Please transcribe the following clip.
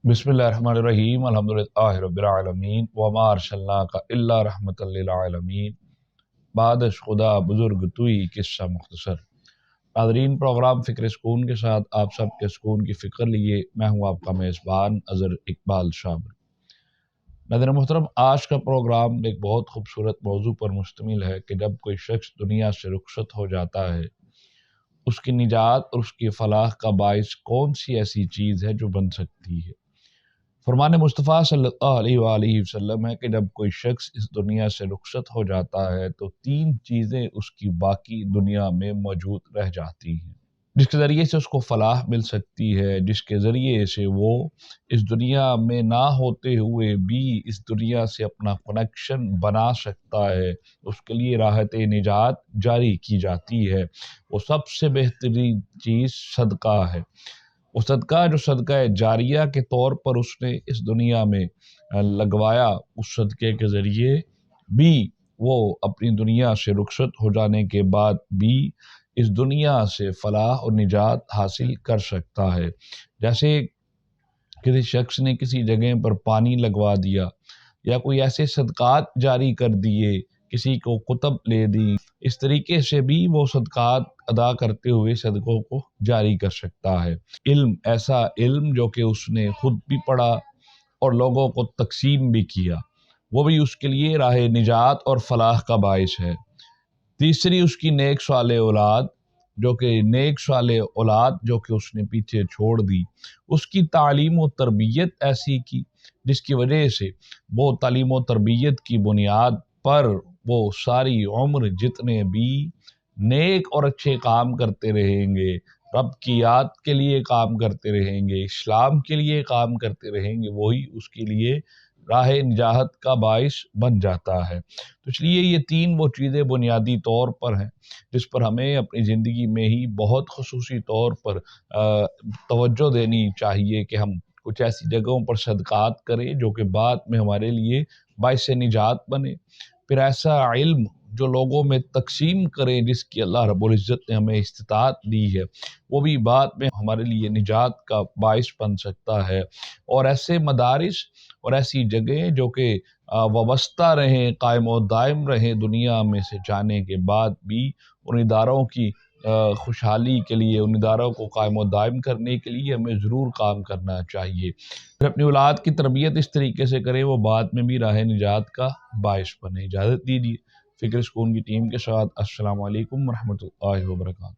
बिस्मिल्लाहिर्रहमानिर्रहीम अल्हम्दुलिल्लाहि रब्बिल आलमीन वमा अर्सलनाका इल्ला रहमतल लिल आलमीन। बादश खुदा बुजुर्ग तुई किस्सा मुख्तसर। नाज़रीन, प्रोग्राम फ़िक्र सुकून के साथ आप सबके सुकून की फ़िक्र लिए मैं हूँ आपका मेज़बान अज़हर इकबाल शामिल। नाज़रीन मोहतरम, आज का प्रोग्राम एक बहुत खूबसूरत मौजू पर मुश्तमिल है कि जब कोई शख्स दुनिया से रुखसत हो जाता है, उसकी निजात और उसकी फलाह का बाइस कौन सी ऐसी चीज़ है जो बन सकती है। फरमान मुस्तफ़ा सल्लल्लाहु अलैहि वसल्लम है कि जब कोई शख्स इस दुनिया से रुखसत हो जाता है तो तीन चीज़ें उसकी बाकी दुनिया में मौजूद रह जाती हैं, जिसके ज़रिए से उसको फलाह मिल सकती है, जिसके ज़रिए से वो इस दुनिया में ना होते हुए भी इस दुनिया से अपना कनेक्शन बना सकता है, उसके लिए राहत निजात जारी की जाती है। वो सबसे बेहतरीन चीज़ सदका है। वो सदका जो सदका जारिया के तौर पर उसने इस दुनिया में लगवाया, उस सदक़े के ज़रिए भी वो अपनी दुनिया से रुखसत हो जाने के बाद भी इस दुनिया से फलाह और निजात हासिल कर सकता है। जैसे किसी शख्स ने किसी जगह पर पानी लगवा दिया या कोई ऐसे सदक़ात जारी कर दिए, किसी को कुतब ले दी, इस तरीके से भी वो सदक़ात अदा करते हुए सदक़ों को जारी कर सकता है। इल्म, ऐसा इल्म जो कि उसने खुद भी पढ़ा और लोगों को तक़सीम भी किया, वो भी उसके लिए राह निजात और फलाह का बाइस है। तीसरी, उसकी नेक साले औलाद जो कि उसने पीछे छोड़ दी, उसकी तालीम व तरबियत ऐसी की जिसकी वजह से वो तालीम व तरबियत की बुनियाद पर वो सारी उम्र जितने भी नेक और अच्छे काम करते रहेंगे, रब की याद के लिए काम करते रहेंगे, इस्लाम के लिए काम करते रहेंगे, वही उसके लिए राह निजात का बाइस बन जाता है। तो इसलिए ये तीन वो चीज़ें बुनियादी तौर पर हैं जिस पर हमें अपनी ज़िंदगी में ही बहुत ख़ुसूसी तौर पर तवज्जो देनी चाहिए कि हम कुछ ऐसी जगहों पर सदक़ात करें जो कि बाद में हमारे लिए बाइस निजात बने। फिर ऐसा इल्म जो लोगों में तक़सीम करें जिसकी अल्लाह रब्बुल इज़्ज़त ने हमें इस्तिताअत दी है, वो भी बाद में हमारे लिए निजात का बाइस बन सकता है। और ऐसे मदारिस और ऐसी जगह जो कि वाबस्ता रहें, कायम और दायम रहें दुनिया में से जाने के बाद भी, उन इदारों की खुशहाली के लिए, उन इदारों को कायम और दायम करने के लिए हमें ज़रूर काम करना चाहिए। फिर अपनी औलाद की तरबियत इस तरीके से करें वो बाद में भी राह निजात का बाइस बने। इजाज़त दीजिए फ़िक्र सुकून की टीम के साथ। अस्सलामु अलैकुम व रहमतुल्लाहि व बरकातहू।